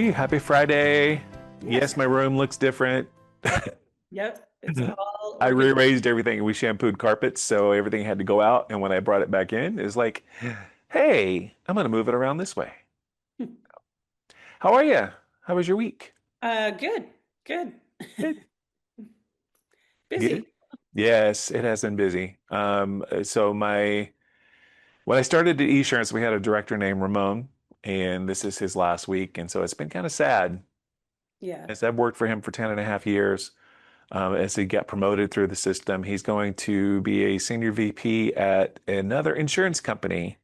everybody. Happy Friday. Yes. Yes, my room looks different. Yep. It's all I organic. rearranged everything. We shampooed carpets, so everything had to go out. And when I brought it back in, it's like, hey, I'm going to move it around this way. How are you? How was your week? Good. Good. Good. Good. Busy. Yes, it has been busy. When I started at Esurance, we had a director named Ramon, and this is his last week. And so it's been kind of sad Yeah. as I've worked for him for 10 and a half years. As he got promoted through the system. He's going to be a senior VP at another insurance company,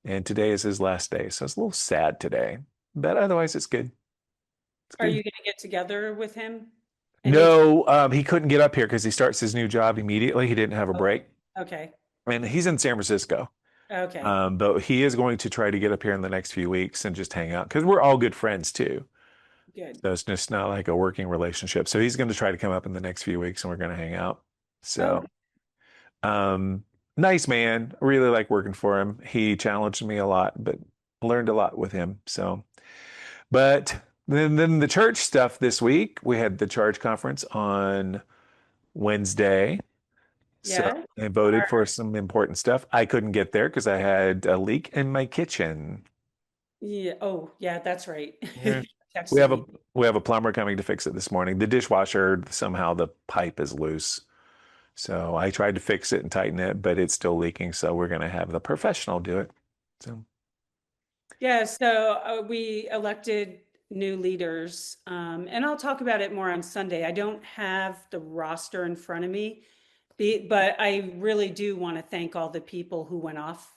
and today is his last day. So it's a little sad today, but otherwise it's good. It's Are good. you going to get together with him anytime? No, he couldn't get up here because he starts his new job immediately. He didn't have a Oh, break, okay. and he's in San Francisco. Okay. But he is going to try to get up here in the next few weeks and just hang out because we're all good friends too. Good. So it's just not like a working relationship. So he's going to try to come up in the next few weeks and we're going to hang out. Oh, So Um, nice man. I really like working for him. He challenged me a lot, but learned a lot with him. So, but then the church stuff this week, we had the charge conference on Wednesday. So yeah. I voted for some important stuff. I couldn't get there because I had a leak in my kitchen. Yeah. Oh, yeah, that's right. Yeah. We Texted have me. a plumber coming to fix it this morning. The dishwasher, somehow the pipe is loose. So I tried to fix it and tighten it, but it's still leaking. So we're going to have the professional do it. So Yeah, so we elected new leaders, and I'll talk about it more on Sunday. I don't have the roster in front of me, but I really do want to thank all the people who went off,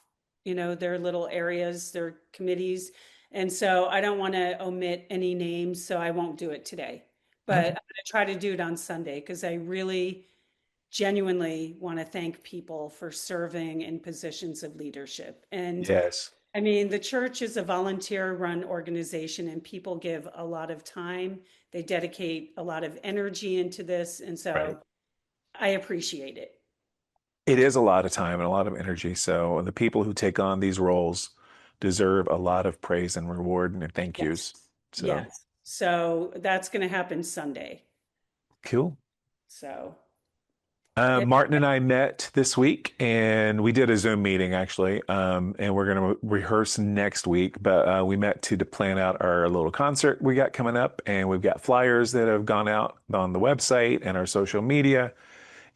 their little areas, their committees. And so I don't want to omit any names, so I won't do it today. But I'm okay. going to try to do it on Sunday because I really genuinely want to thank people for serving in positions of leadership. And Yes. I mean, the church is a volunteer-run organization, and people give a lot of time. They dedicate a lot of energy into this, and Right. so I appreciate it. It is a lot of time and a lot of energy. So the people who take on these roles deserve a lot of praise and reward and thank Yes. yous. So Yes. So that's going to happen Sunday. cool. So, it, Martin and I met this week and we did a Zoom meeting actually. And we're going to rehearse next week, but we met to plan out our little concert we got coming up. And we've got flyers that have gone out on the website and our social media.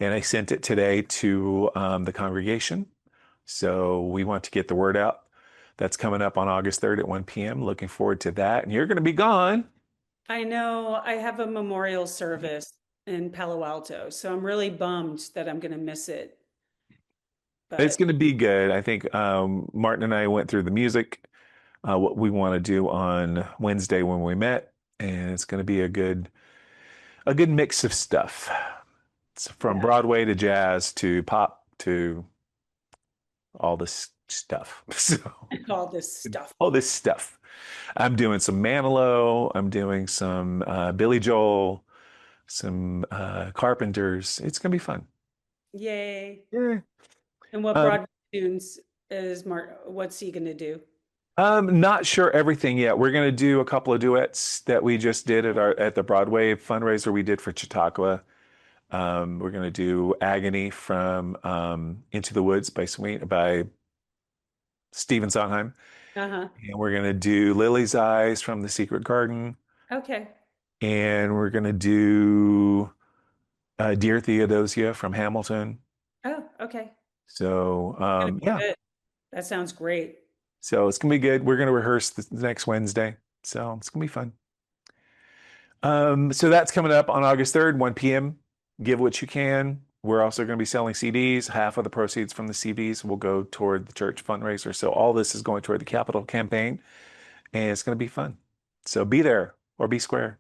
And I sent it today to the congregation. So we want to get the word out. That's coming up on August 3rd at 1 p.m. Looking forward to that. And you're going to be gone. I know I have a memorial service in Palo Alto, so I'm really bummed that I'm going to miss it. It's But going to be good. I think Martin and I went through the music, what we want to do on Wednesday when we met, and it's going to be a good mix of stuff. It's from yeah, Broadway to jazz to pop to all this stuff. So all this stuff. all this stuff. I'm doing some Manilow. I'm doing some Billy Joel, some Carpenters. It's gonna be fun. Yay. Yeah. And what Um, Broadway tunes is Mark, what's he going to do? I'm not sure everything yet. We're gonna do a couple of duets that we just did at the Broadway fundraiser we did for Chautauqua. We're gonna do Agony from Into the Woods by Stephen Sondheim, Uh-huh. and we're gonna do Lily's Eyes from The Secret Garden, Okay. and we're gonna do Dear Theodosia from Hamilton. Oh, okay. So Gonna be yeah, good. That sounds great. so it's gonna be good. We're gonna rehearse the next Wednesday, so it's gonna be fun. So that's coming up on August 3rd, 1 p.m. Give what you can. We're also going to be selling CDs. Half of the proceeds from the CDs will go toward the church fundraiser. So all this is going toward the capital campaign, and it's going to be fun. So be there or be square.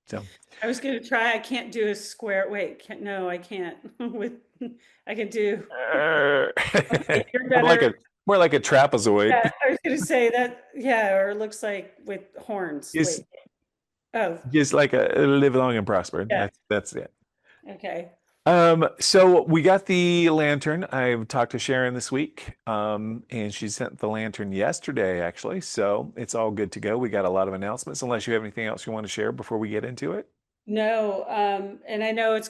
So I was gonna try. I can't do a square. Wait, no, I can't. With I can do. more Okay, you're like better. a trapezoid. Yeah, I was gonna say that. Yeah, or it looks like with horns. Just Wait. Oh, just like a live long and prosper. yeah. That's it. Okay. So we got the lantern. I've talked to Sharon this week, and she sent the lantern yesterday, actually. So it's all good to go. We got a lot of announcements, unless you have anything else you want to share before we get into it. No, and I know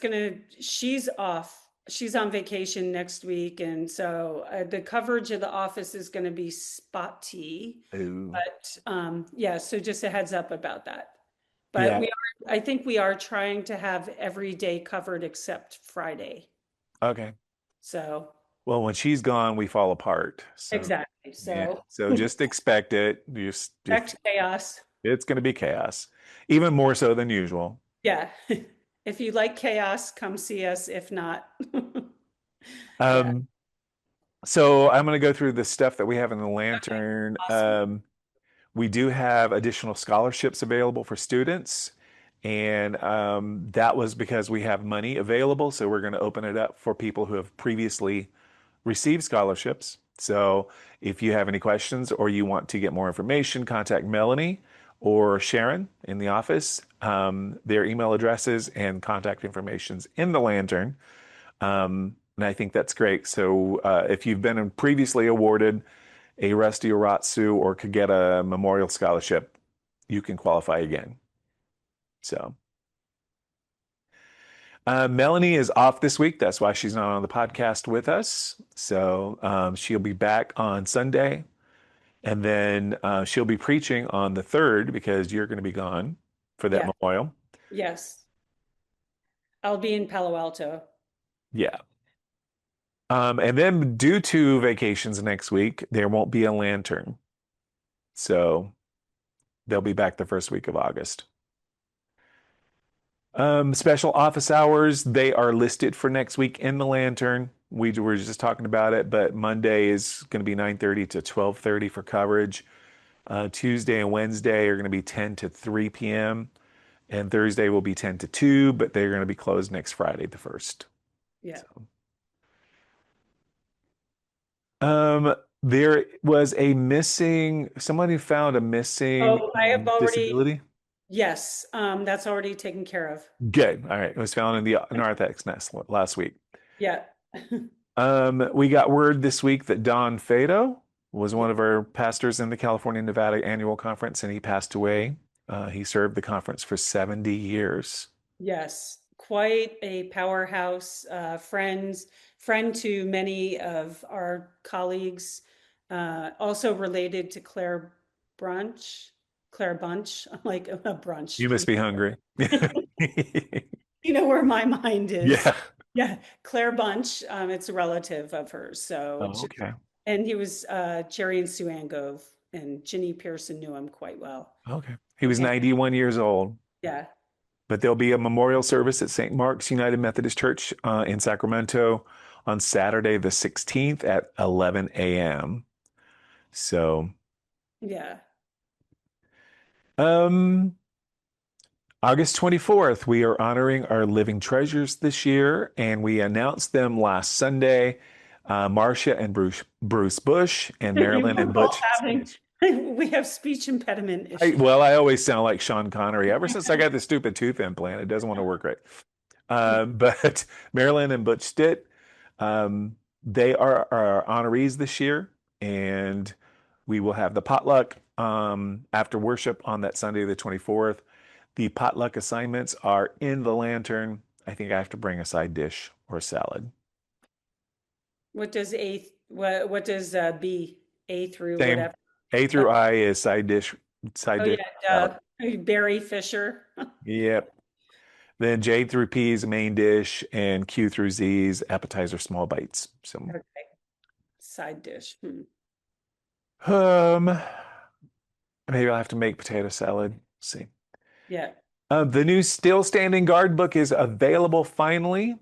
she's off. She's on vacation next week, and so the coverage of the office is gonna be spotty. Ooh. But yeah, so just a heads up about that. But Yeah. I think we are trying to have every day covered except Friday. Okay. So Well, when she's gone, we fall apart. So exactly. yeah. So So just expect it. Just expect chaos. it's going to be chaos, even more so than usual. Yeah. If you like chaos, come see us. If not, yeah. Um, so I'm going to go through the stuff that we have in the lantern. Awesome. We do have additional scholarships available for students, and that was because we have money available. So we're going to open it up for people who have previously received scholarships. So if you have any questions or you want to get more information, contact Melanie or Sharon in the office. Their email addresses and contact information's in the lantern. And I think that's great. So if you've been previously awarded a Rusty Oratsu or could get a memorial scholarship, you can qualify again. So Melanie is off this week. That's why she's not on the podcast with us. So she'll be back on Sunday. And then she'll be preaching on the 3rd because you're going to be gone for that Yeah. memorial. Yes. I'll be in Palo Alto. Yeah. And then due to vacations next week, there won't be a lantern. So they'll be back the first week of August. Special office hours, they are listed for next week in the lantern. We were just talking about it, but Monday is going to be 9:30 to 12:30 for coverage. Tuesday and Wednesday are going to be 10 to 3 p.m. And Thursday will be 10 to 2, but they're going to be closed next Friday, the 1st. Yeah. So, there was somebody found a missing Oh, I have already, disability. yes, that's already taken care of. Good. All right. It was found in the narthex nest last week. Yeah. We got word this week that Don Fado was one of our pastors in the California Nevada annual conference, and he passed away. He served the conference for 70 years. Yes, quite a powerhouse, friend to many of our colleagues, also related to Claire Bunch. I'm like a brunch. You must be hungry. You know where my mind is. Yeah. Yeah, Claire Bunch. It's a relative of hers. So, Oh, okay. and he was Jerry and Sue Ann Gove, and Ginny Pearson knew him quite well. Okay. He was And 91 years old, yeah, but there'll be a memorial service at St. Mark's United Methodist Church in Sacramento on Saturday, the 16th at 11 a.m. So, yeah, um, August 24th, we are honoring our living treasures this year, and we announced them last Sunday. Marcia and Bruce Bush and Marilyn and we're all Butch having, Smith. we have speech impediment issues. Well, I always sound like Sean Connery. Ever since I got the stupid tooth implant, it doesn't want to work right. But Marilyn and Butch Stitt, um, they are our honorees this year, and we will have the potluck after worship on that Sunday, the 24th. The potluck assignments are in the lantern. I think I have to bring a side dish or salad. What does B, A through Same. whatever? A Oh, through I is side oh dish, yeah, salad. Barry Fisher. Yep. Then J through P is main dish, and Q through Z is appetizer, small bites. So, Okay, side dish. um, maybe I'll have to make potato salad. See. Yeah, The new Still Standing Guard book is available finally.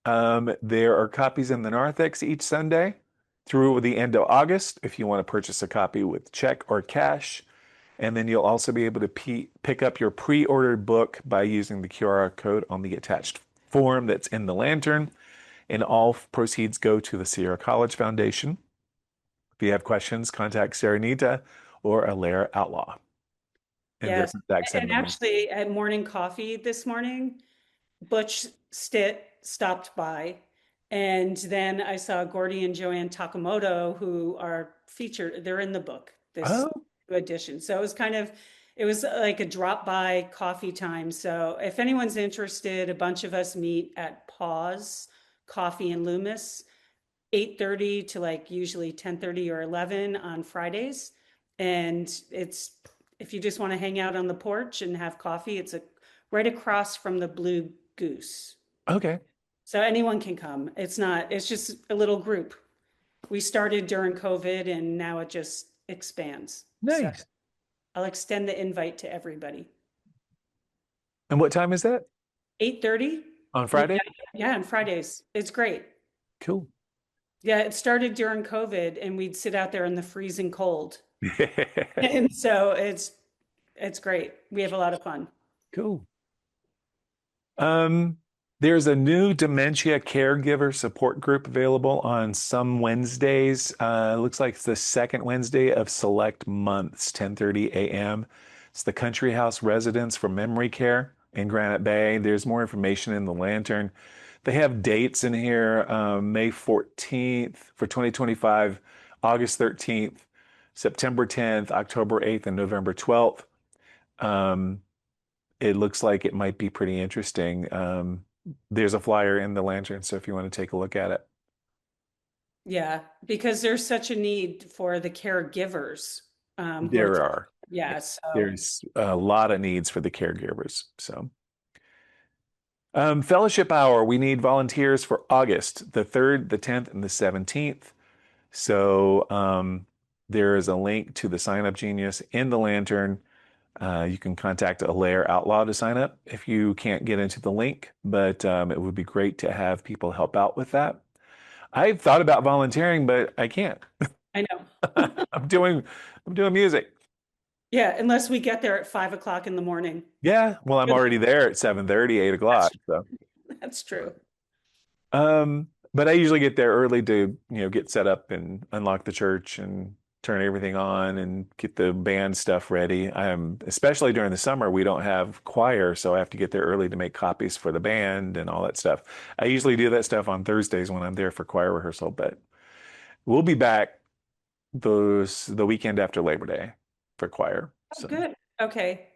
There are copies in the narthex each Sunday through the end of August if you want to purchase a copy with check or cash. And then you'll also be able to pick up your pre-ordered book by using the QR code on the attached form that's in the lantern. And all proceeds go to the Sierra College Foundation. If you have questions, contact Serenita or Alaire Outlaw. And their yes. contacts in And the link. actually, at morning coffee this morning, Butch Stitt stopped by. And then I saw Gordy and Joanne Takamoto, who are featured, they're in the book, this Oh, edition. So it was like a drop by coffee time. So if anyone's interested, a bunch of us meet at Pause Coffee in Loomis, 8:30 to like usually 10:30 or 11 on Fridays. And if you just want to hang out on the porch and have coffee, right across from the Blue Goose. okay. So anyone can come. It's just a little group. We started during COVID and now it just expands. So Nice. I'll extend the invite to everybody. And what time is that? 8:30? On Yeah, Friday? yeah, on Fridays. It's great. Cool. Yeah, it started during COVID and we'd sit out there in the freezing cold. And so it's great. We have a lot of fun. Cool. Um, there's a new dementia caregiver support group available on some Wednesdays. Looks like it's the second Wednesday of select months, 10:30 a.m. It's the Country House Residence for Memory Care in Granite Bay. There's more information in the lantern. They have dates in here, May 14th for 2025, August 13th, September 10th, October 8th, and November 12th. Um, it looks like it might be pretty interesting. There's a flyer in the lantern, so if you want to take a look at it. Yeah, because there's such a need for the caregivers who are, There are. yeah, so There's a lot of needs for the caregivers. So, fellowship hour, we need volunteers for August, the 3rd, the 10th, and the 17th. So, there is a link to the sign up genius in the lantern. You can contact Alair Outlaw to sign up if you can't get into the link, but it would be great to have people help out with that. I've thought about volunteering, but I can't. I know. I'm doing I'm doing music. Yeah, unless we get there at 5 o'clock in the morning. Yeah, well, I'm already there at 7:30, 8 That's o'clock. So, that's true. but I usually get there early to, get set up and unlock the church and turn everything on and get the band stuff ready. Especially during the summer, we don't have choir, so I have to get there early to make copies for the band and all that stuff. I usually do that stuff on Thursdays when I'm there for choir rehearsal, but we'll be back the weekend after Labor Day for choir. Oh, So, good. Okay.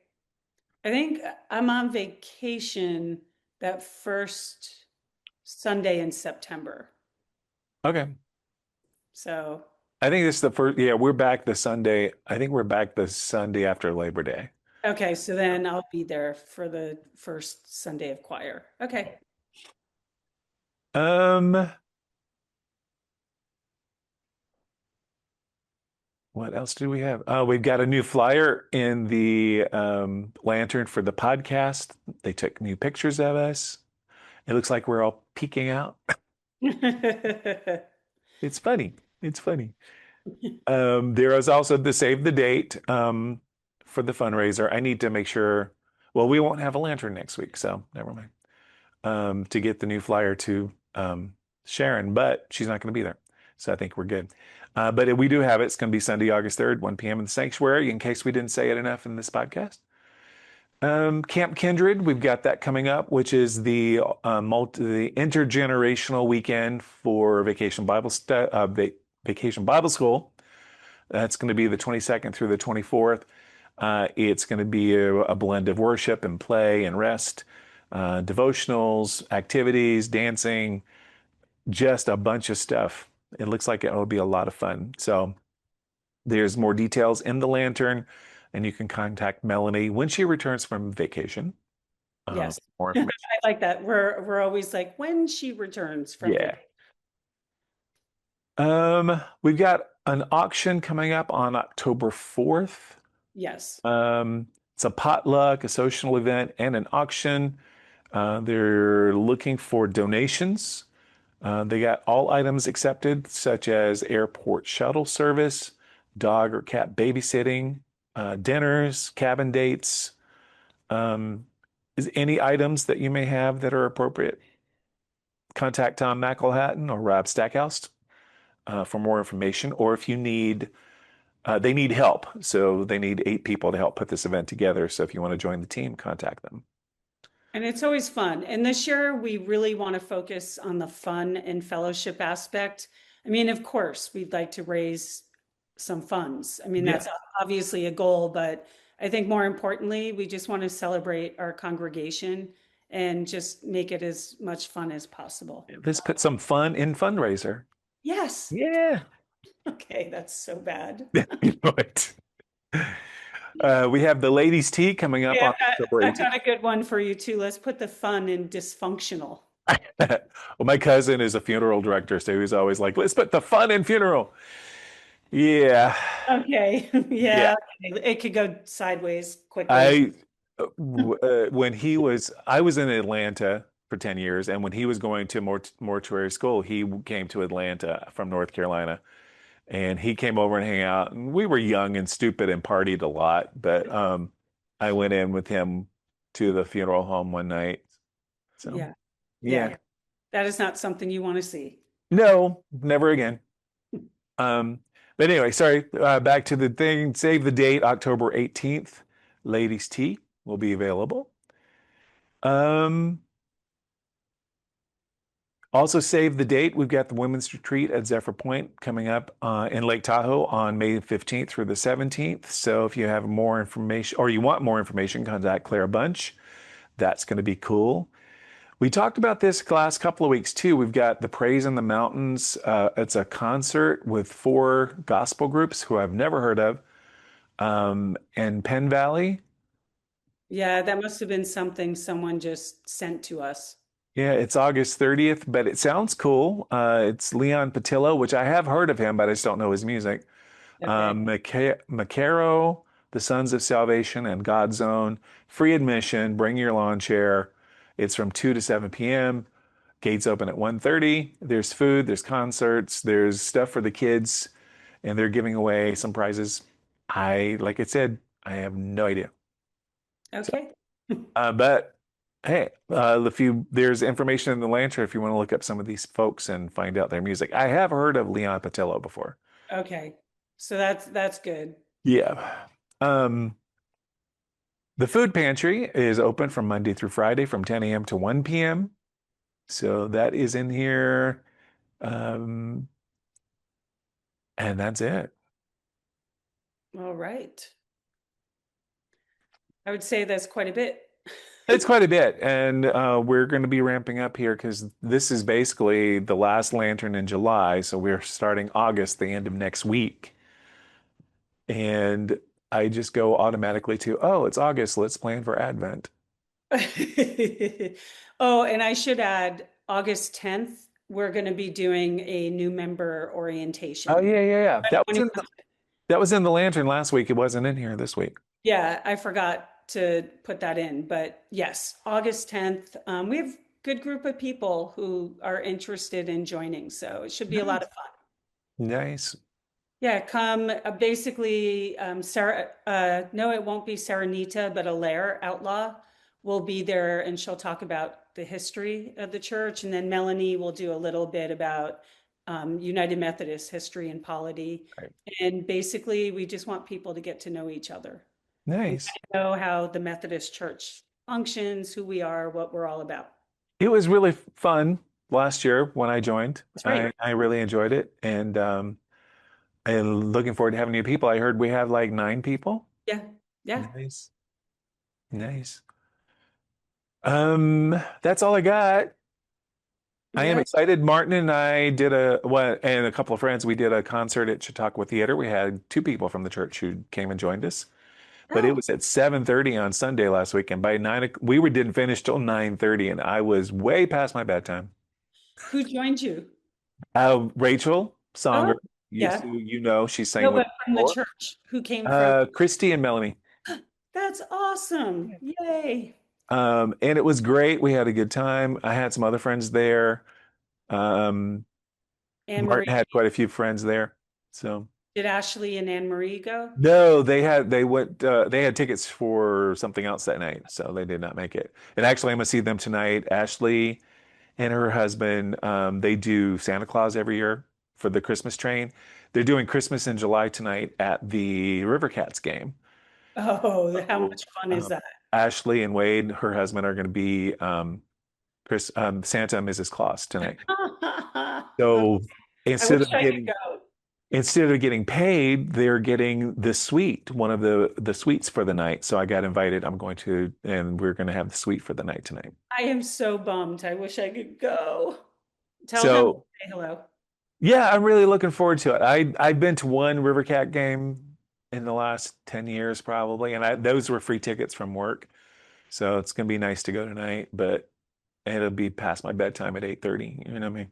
I think I'm on vacation that first Sunday in September. okay. So, I think this is the first, yeah, we're back the Sunday. I think we're back the Sunday after Labor Day. okay, so then I'll be there for the first Sunday of choir. Okay. Um, what else do we have? Oh, we've got a new flyer in the lantern for the podcast. They took new pictures of us. It looks like we're all peeking out. It's funny. It's funny. There is also the save the date for the fundraiser. I need to make sure, well, we won't have a lantern next week, so never mind. To get the new flyer to Sharon, but she's not going to be there. So I think we're good. But we do have it. It's going to be Sunday, August 3rd, 1 p.m. in the sanctuary, in case we didn't say it enough in this podcast. Camp Kindred, we've got that coming up, which is the the intergenerational weekend for Vacation Bible School. That's going to be the 22nd through the 24th. It's going to be a blend of worship and play and rest, devotionals, activities, dancing, just a bunch of stuff. It looks like it will be a lot of fun. So there's more details in the lantern, and you can contact Melanie when she returns from vacation. Yes. More I information. like that. We're always like when she returns from Yeah. vacation. We've got an auction coming up on October 4th. Yes. It's a potluck, a social event, and an auction. They're looking for donations. They got all items accepted, such as airport shuttle service, dog or cat babysitting, dinners, cabin dates. Is any items that you may have that are appropriate? Contact Tom McElhatton or Rob Stackhouse for more information. Or if you need, they need help. So they need 8 people to help put this event together. So if you want to join the team, contact them. And it's always fun. And this year, we really want to focus on the fun and fellowship aspect. I mean, of course, we'd like to raise some funds. I mean, Yeah. that's obviously a goal, but I think more importantly, we just want to celebrate our congregation and just make it as much fun as possible. Let's put some fun in fundraiser. Yes. Yeah. Okay, that's so bad. You know it. We have the ladies' tea coming up Yeah, on October I've 18th. got a good one for you too. Let's put the fun in dysfunctional. Well, my cousin is a funeral director, so he's always like, let's put the fun in funeral. Yeah. Okay, Yeah. yeah, okay. It could go sideways quickly. I, when I was in Atlanta for 10 years, and when he was going to mortuary school, he came to Atlanta from North Carolina, and he came over and hang out. And we were young and stupid and partied a lot, but I went in with him to the funeral home one night. So, Yeah, yeah. yeah, that is not something you want to see. No, never again. Um, but anyway, sorry, back to the thing. Save the date, October 18th. Ladies' tea will be available. Um, Also save the date. We've got the women's retreat at Zephyr Point coming up in Lake Tahoe on May 15th through the 17th. So if you have more information or you want more information, contact Clara Bunch. That's going to be cool. We talked about this the last couple of weeks too. We've got the Praise in the Mountains. It's a concert with four gospel groups who I've never heard of in Penn Valley. Yeah, that must have been something someone just sent to us. Yeah, it's August 30th, but it sounds cool. It's Leon Patillo, which I have heard of him, but I just don't know his music. Okay, Macaro, The Sons of Salvation, and God's Own. Free admission. Bring your lawn chair. It's from 2 to 7 p.m. Gates open at 1:30. There's food, there's concerts, there's stuff for the kids, and they're giving away some prizes. Like I said, I have no idea. So, okay, but hey, if you there's information in the Lantern if you want to look up some of these folks and find out their music. I have heard of Leon Patillo before. okay. So that's good. Yeah. Um, the food pantry is open from Monday through Friday from 10 a.m. to 1 p.m. So that is in here. Um, and that's it. All right. I would say that's quite a bit. It's quite a bit. And we're going to be ramping up here because this is basically the last lantern in July. So we're starting August, the end of next week. And I just go automatically to, oh, it's August. Let's plan for Advent. Oh, and I should add, August 10th, we're going to be doing a new member Oh orientation. yeah, yeah, yeah. Anyone who That was in the lantern last week. It wasn't in here this week. Yeah, I forgot to put that in, but yes, August 10th. We have a good group of people who are interested in joining, so it should be a lot Nice. of fun. Nice. Yeah, come basically, Sarah, no, it won't be Saranita, but Alaire Outlaw will be there and she'll talk about the history of the church. And then Melanie will do a little bit about United Methodist history and polity. Right. And basically, we just want people to get to know each other and Nice. kind of know how the Methodist Church functions, who we are, what we're all about. It was really fun last year when I joined. That's right. I really enjoyed it. And looking forward to having new people. I heard we have like 9 people. Yeah. Yeah. Nice. Nice. That's all I got. I am Yeah. excited. Martin and I did and a couple of friends, we did a concert at Chautauqua Theater. We had 2 people from the church who came and joined us. But it Oh, was at 7:30 on Sunday last week, and by we didn't finish till 9:30, and I was way past my bedtime. who joined you? Rachel Oh, Songer, yeah. she sang No, with but me from the before. church. Who came from? Christy and Melanie. That's awesome. Yay. And it was great. We had a good time. I had some other friends there. Um, Anne Marie. Martin had quite a few friends there. So Did Ashley and Anne Marie go? no, they had tickets for something else that night, so they did not make it. And actually, I'm gonna see them tonight. Ashley and her husband, they do Santa Claus every year for the Christmas train. They're doing Christmas in July tonight at the River Cats game. Oh, how So, much fun is that? Ashley and Wade, her husband, are going to be Chris Santa and Mrs. Claus tonight. So I wish instead of I could getting go. instead of getting paid, they're getting the suite, one of the suites for the night. So I got invited. I'm going to, and we're going to have the suite for the night tonight. I am so bummed. I wish I could go. Tell him So say hello. yeah, I'm really looking forward to it. I've been to one River Cat game in the last 10 years probably, and those were free tickets from work. So it's gonna be nice to go tonight, but it'll be past my bedtime at 8:30. You know what I mean?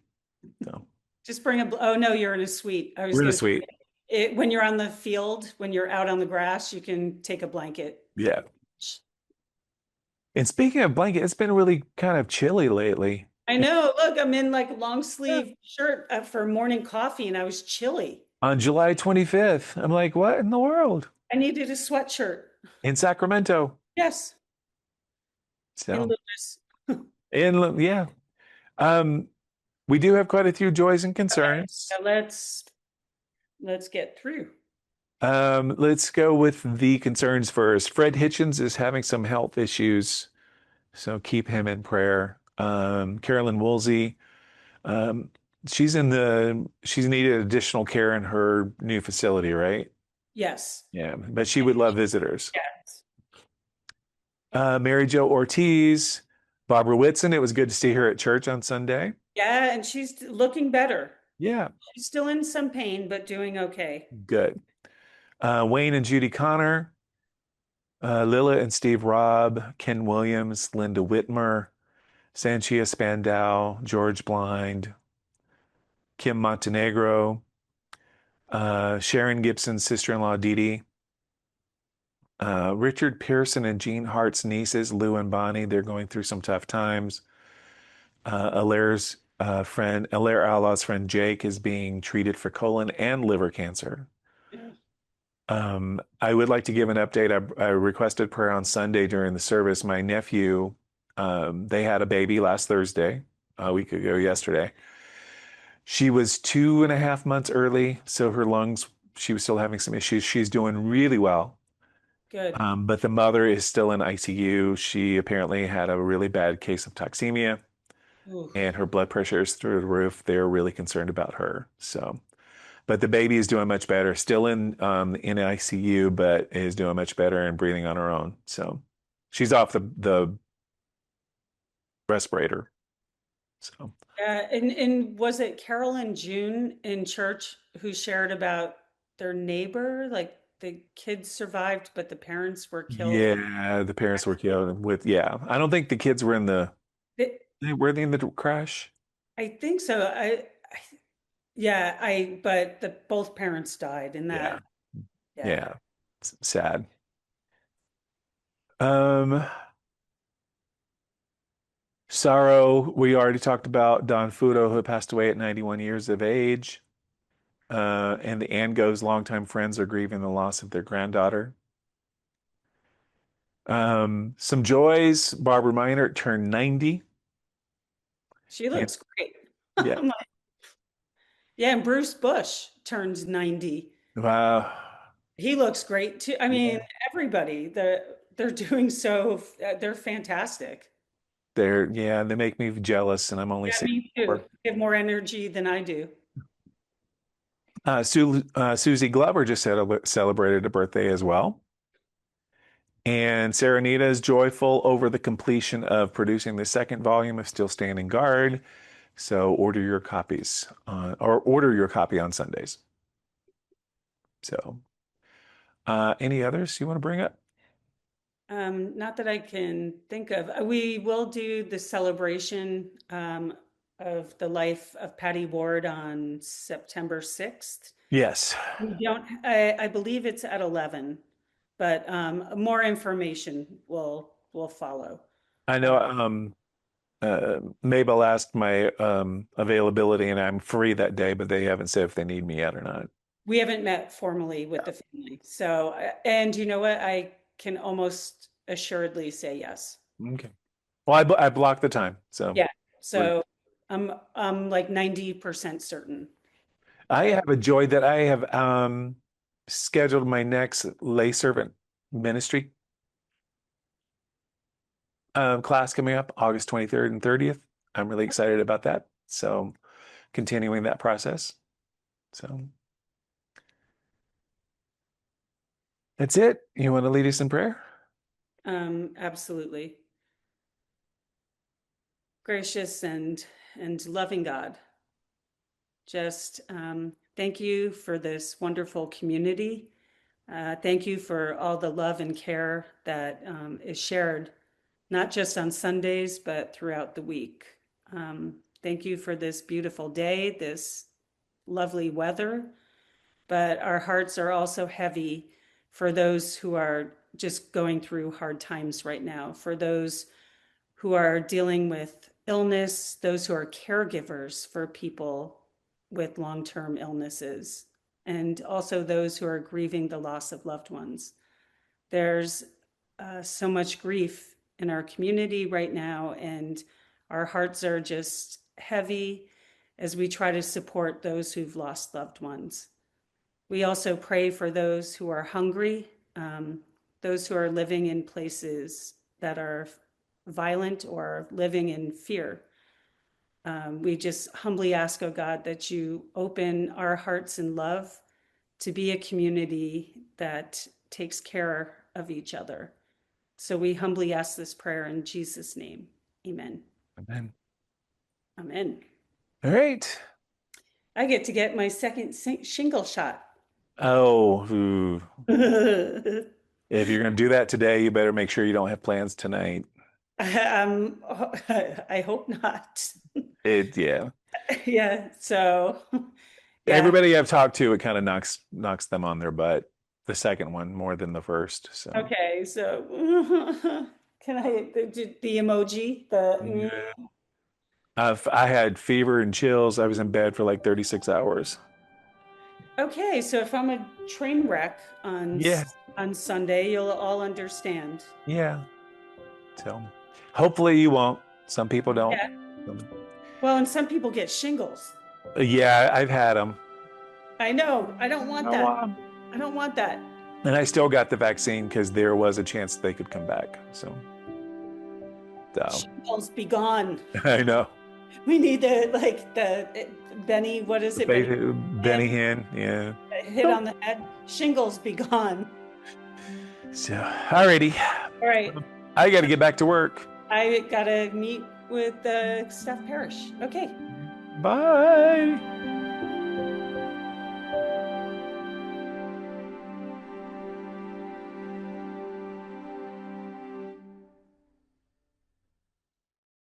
So Just bring a, oh no, you're in a suite. I was we're in a gonna say, suite. when you're on the field, when you're out on the grass, you can take a blanket. Yeah. And speaking of blanket, it's been really kind of chilly lately. I know. Look, I'm in like long Yeah. sleeve shirt for morning coffee and I was chilly. On July 25th, I'm like, what in the world? I needed a sweatshirt. In Sacramento. Yes, in So, Loomis. yeah. Um, we do have quite a few joys and Okay, concerns. so let's get through. Let's go with the concerns first. Fred Hitchens is having some health issues, so keep him in prayer. Carolyn Woolsey, um, she's needed additional care in her new facility, right? Yes. Yeah, but she would love visitors. Yes. Mary Jo Ortiz, Barbara Whitson, it was good to see her at church on Sunday. Yeah, and she's looking better. Yeah, She's still in some pain, but doing okay. good. Wayne and Judy Connor, Lila and Steve Robb, Ken Williams, Linda Whitmer, Sanchia Spandau, George Blind, Kim Montenegro, Sharon Gibson's sister-in-law, Dee Dee, Richard Pearson and Jean Hart's nieces, Lou and Bonnie. They're going through some tough times. Alaire Allah's friend Jake is being treated for colon and liver cancer. Yeah. I would like to give an update. I requested prayer on Sunday during the service. My nephew, they had a baby last Thursday, a week ago yesterday. She was 2.5 months early, so her lungs, she was still having some issues. She's doing really well. Good. But the mother is still in ICU. She apparently had a really bad case of toxemia Ooh, and her blood pressure is through the roof. They're really concerned about her. So, but the baby is doing much better. Still in ICU, but is doing much better and breathing on her own. So she's off the respirator. So yeah, and was it Carol and June in church who shared about their neighbor? Like the kids survived, but the parents were killed. yeah, the parents were killed with, yeah. I don't think the kids were in It- were they in the crash? I think so. Yeah, but the both parents died in Yeah. that. Yeah. Yeah. It's sad. Um, Sorrow, we already talked about Don Fudo, who passed away at 91 years of age. And the Angos' longtime friends are grieving the loss of their granddaughter. Some joys. Barbara Minert turned 90. She And looks great. yeah. Yeah, and Bruce Bush turns 90. Wow. He looks great too. I mean, Yeah. everybody, they're doing so, they're fantastic. They make me jealous, and I'm only Yeah, me too. 64. They have more energy than I do. Susie Glover just celebrated a birthday as well. And Sarah Anita is joyful over the completion of producing the second volume of Still Standing Guard. So order your copy on Sundays. So, any others you want to bring up? Not that I can think of. We will do the celebration of the life of Patty Ward on September 6th. Yes. I believe it's at 11, but more information will follow. I know Mabel asked my availability and I'm free that day, but they haven't said if they need me yet or not. We haven't met formally with the family. So, and you know what? I can almost assuredly say yes. Okay. Well, I blocked the time, so Yeah. we're So I'm like 90% certain. I have a joy that I have scheduled my next lay servant ministry. class coming up August 23rd and 30th. I'm really excited about that. So continuing that process. So that's it. You want to lead us in prayer? Absolutely. Gracious and loving God, just thank you for this wonderful community. Thank you for all the love and care that is shared, not just on Sundays, but throughout the week. Thank you for this beautiful day, this lovely weather, but our hearts are also heavy for those who are just going through hard times right now, for those who are dealing with illness, those who are caregivers for people with long-term illnesses, and also those who are grieving the loss of loved ones. There's so much grief in our community right now, and our hearts are just heavy as we try to support those who've lost loved ones. We also pray for those who are hungry, those who are living in places that are violent or living in fear. We just humbly ask, oh God, that you open our hearts in love to be a community that takes care of each other. So we humbly ask this prayer in Jesus' name. Amen. Amen. Amen. All right. I get to get my second shingle shot. Oh, ooh. If you're going to do that today, you better make sure you don't have plans tonight. I hope not. Yeah. Yeah. So, yeah. Everybody I've talked to, it kind of knocks them on their butt. The second one more than the first. So Okay. So, can I the emoji? The yeah. I had fever and chills. I was in bed for like 36 hours. Okay. So if I'm a train wreck Yeah. on Sunday, you'll all understand. Yeah. So hopefully you won't. Some people don't. Yeah. Um, Well, and some people get shingles. yeah, I've had them. I know. I don't want Oh, that. wow. I don't want that. And I still got the vaccine because there was a chance they could come back. So Shingles be gone. I know. We need the Benny. What is it? Benny Benny Hinn, yeah. hit on the head. Shingles be gone. So, alrighty. All right. I got to get back to work. I gotta meet with the staff parish. Okay. Bye.